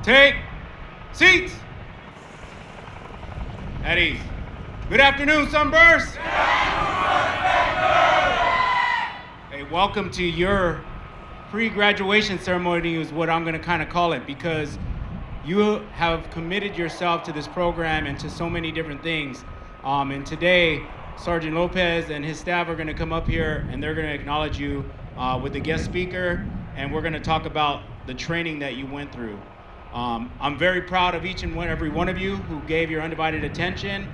Take seats. At ease. Good afternoon, Sunburst. Hey, welcome to your pre-graduation ceremony is what I'm going to kind of call it, because you have committed yourself to this program and to so many different things. And today, Sergeant Lopez and his staff are going to come up here and they're going to acknowledge you with a guest speaker, and we're going to talk about the training that you went through. I'm very proud of each and every one of you who gave your undivided attention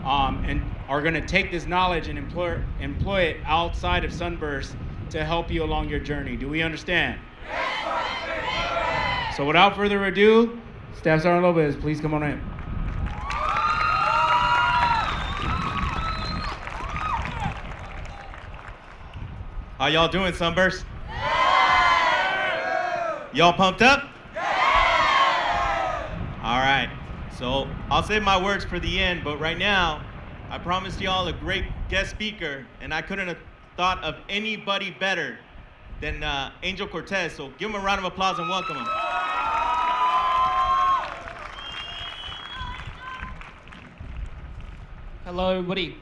and are going to take this knowledge and employ it outside of Sunburst to help you along your journey. Do we understand? Yes. So without further ado, Staff Sergeant Lopez, please come on in. How y'all doing, Sunburst? Y'all pumped up? All right, so I'll save my words for the end, but right now, I promised y'all a great guest speaker, and I couldn't have thought of anybody better than Angel Cortez, so give him a round of applause and welcome him. Hello, everybody.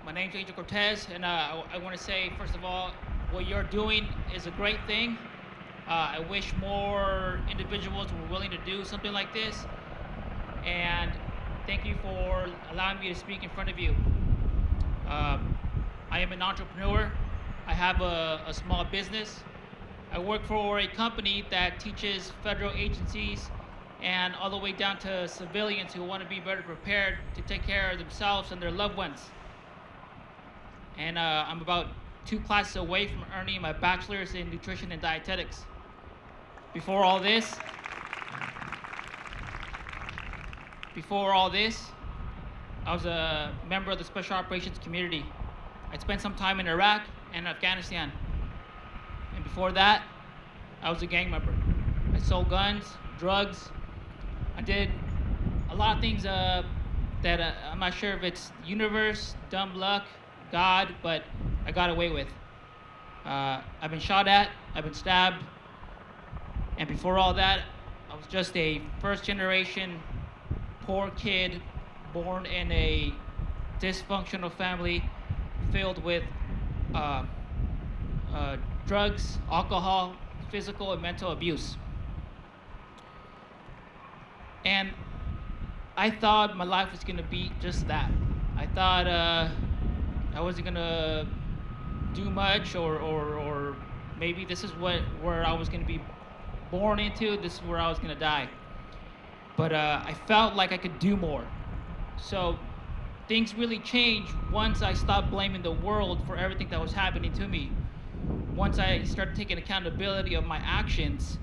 My name's Angel Cortez, and I want to say, first of all, what you're doing is a great thing. I wish more individuals were willing to do something like this, and thank you for allowing me to speak in front of you. I am an entrepreneur. I have a small business. I work for a company that teaches federal agencies and all the way down to civilians who want to be better prepared to take care of themselves and their loved ones. And I'm about 2 classes away from earning my bachelor's in nutrition and dietetics. Before all this, I was a member of the Special Operations community. I spent some time in Iraq and Afghanistan. And before that, I was a gang member. I sold guns, drugs. I did a lot of things that I'm not sure if it's universe, dumb luck, God, but I got away with. I've been shot at, I've been stabbed, and before all that, I was just a first-generation poor kid born in a dysfunctional family filled with drugs, alcohol, physical and mental abuse. And I thought my life was gonna be just that. I thought I wasn't gonna do much, or maybe this is where I was gonna be born into, this is where I was gonna die. But I felt like I could do more. So things really changed once I stopped blaming the world for everything that was happening to me. Once I started taking accountability of my actions,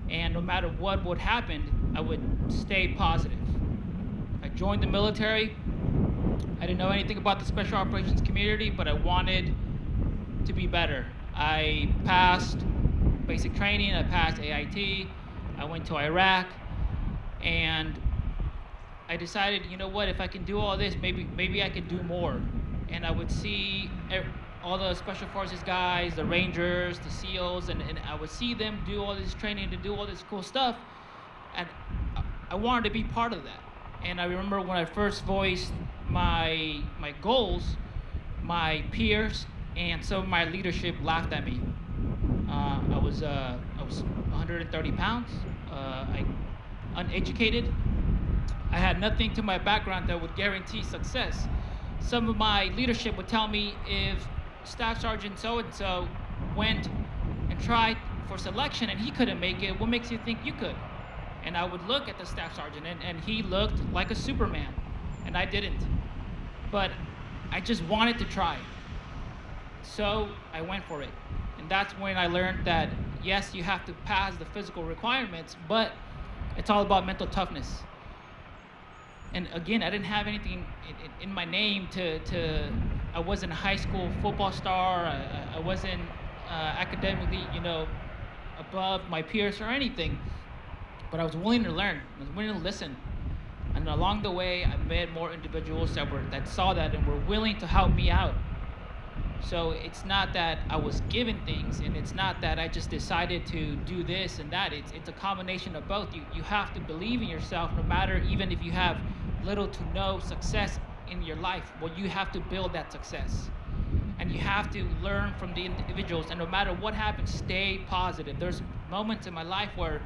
and no matter what would happen, I would stay positive. I joined the military. I didn't know anything about the Special Operations community, but I wanted to be better. I passed basic training, I passed AIT, I went to Iraq, and I decided, you know what, if I can do all this, maybe I could do more. And I would see all the Special Forces guys, the Rangers, the SEALs, and I would see them do all this training, to do all this cool stuff, and I wanted to be part of that. And I remember when I first voiced my goals, my peers and some of my leadership laughed at me. I was 130 pounds, uneducated. I had nothing to my background that would guarantee success. Some of my leadership would tell me, if Staff Sergeant so-and-so went and tried for selection and he couldn't make it, what makes you think you could? And I would look at the Staff Sergeant and he looked like a Superman, and I didn't. But I just wanted to try. So I went for it. And that's when I learned that, yes, you have to pass the physical requirements, but it's all about mental toughness. And again, I didn't have anything in my name I wasn't a high school football star. I wasn't academically, above my peers or anything. But I was willing to learn. I was willing to listen. And along the way, I met more individuals that saw that and were willing to help me out. So it's not that I was given things, and it's not that I just decided to do this and that. It's a combination of both. You have to believe in yourself, no matter, even if you have little to no success in your life. Well, you have to build that success, and you have to learn from the individuals. And no matter what happens, stay positive. There's moments in my life where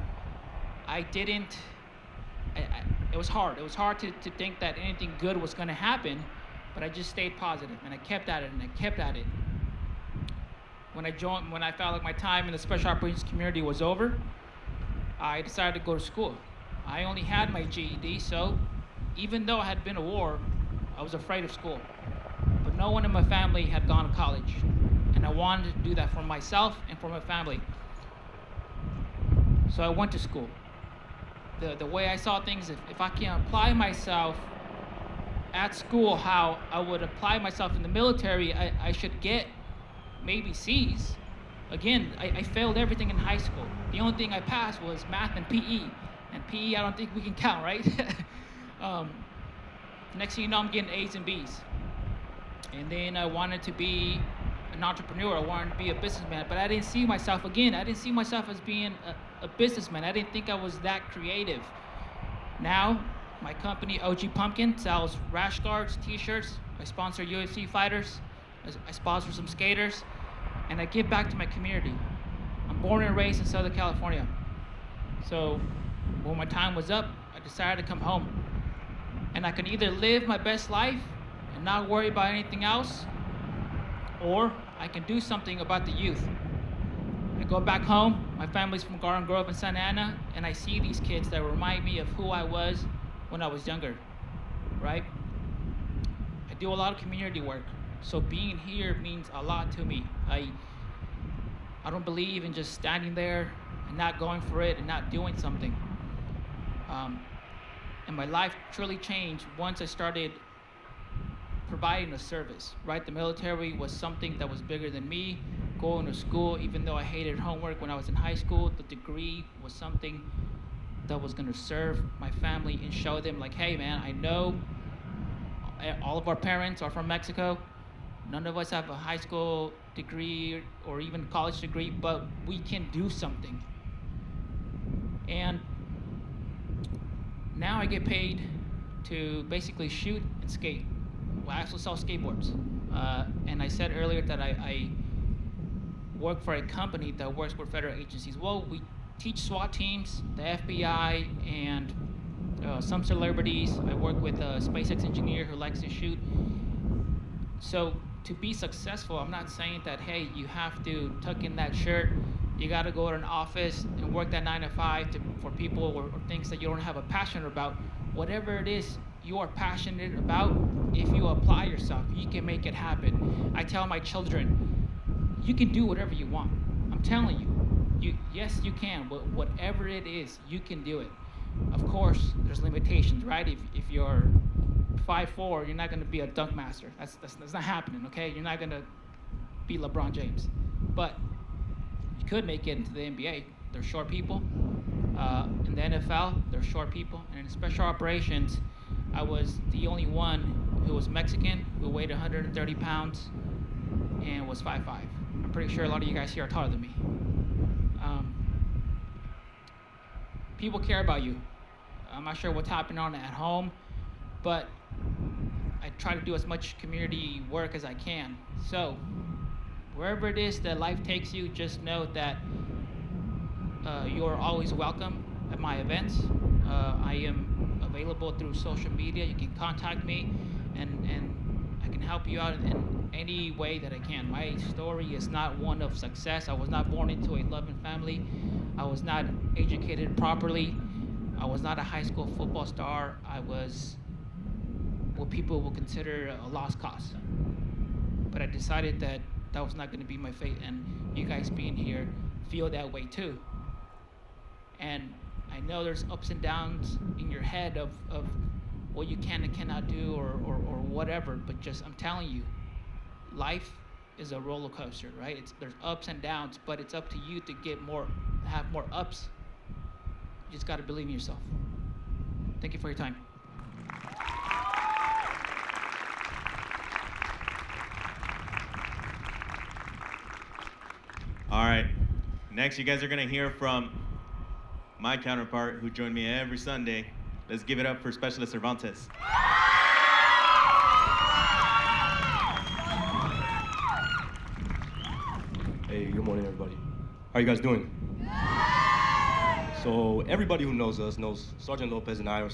I didn't. It was hard. It was hard to think that anything good was going to happen, but I just stayed positive, and I kept at it, and I kept at it. When I felt like my time in the special operations community was over, I decided to go to school. I only had my GED, so even though I had been to war, I was afraid of school. But no one in my family had gone to college, and I wanted to do that for myself and for my family. So I went to school. The way I saw things, if I can apply myself at school how I would apply myself in the military, I should get maybe C's. Again, I failed everything in high school. The only thing I passed was math and PE. And PE, I don't think we can count, right? Next thing you know, I'm getting A's and B's. And then I wanted to be an entrepreneur. I wanted to be a businessman, but I didn't see myself, again, I didn't see myself as being a businessman. I didn't think I was that creative. Now, my company, OG Pumpkin, sells rash guards, t-shirts. I sponsor UFC fighters. I sponsor some skaters. And I give back to my community. I'm born and raised in Southern California. So when my time was up, I decided to come home. And I can either live my best life and not worry about anything else, or I can do something about the youth. I go back home, my family's from Garden Grove and Santa Ana, and I see these kids that remind me of who I was when I was younger, right? I do a lot of community work, so being here means a lot to me. I don't believe in just standing there and not going for it and not doing something. And my life truly changed once I started providing a service, right? The military was something that was bigger than me. Going to school, even though I hated homework when I was in high school, the degree was something that was going to serve my family and show them, like, hey man, I know all of our parents are from Mexico. None of us have a high school degree or even college degree, but we can do something. And now I get paid to basically shoot and skate. Well, I also sell skateboards. And I said earlier that I work for a company that works with federal agencies. Well, we teach SWAT teams, the FBI, and some celebrities. I work with a SpaceX engineer who likes to shoot. So to be successful, I'm not saying that, hey, you have to tuck in that shirt, you gotta go to an office and work that 9 to 5 for people or things that you don't have a passion about. Whatever it is you are passionate about, if you apply yourself, you can make it happen. I tell my children, you can do whatever you want. I'm telling you, yes, you can, but whatever it is, you can do it. Of course, there's limitations, right? If you're 5'4", you're not gonna be a dunk master. That's not happening, okay? You're not gonna be LeBron James. But you could make it into the NBA. There's short people. In the NFL, there's short people. And in special operations, I was the only one who was Mexican, who weighed 130 pounds, and was 5'5". I'm pretty sure a lot of you guys here are taller than me. People care about you. I'm not sure what's happening on at home, but I try to do as much community work as I can. So wherever it is that life takes you, just know that you're always welcome at my events. I am available through social media. You can contact me, and I can help you out in any way that I can. My story is not one of success. I was not born into a loving family. I was not educated properly. I was not a high school football star. I was what people will consider a lost cause. But I decided that that was not going to be my fate, and you guys being here feel that way too. And I know there's ups and downs in your head of what you can and cannot do or whatever, but just, I'm telling you, life is a roller coaster, right? There's ups and downs, but it's up to you to have more ups. You just got to believe in yourself. Thank you for your time. Next, you guys are gonna hear from my counterpart who joined me every Sunday. Let's give it up for Specialist Cervantes. Hey, good morning, everybody. How you guys doing? So everybody who knows us knows Sergeant Lopez and I are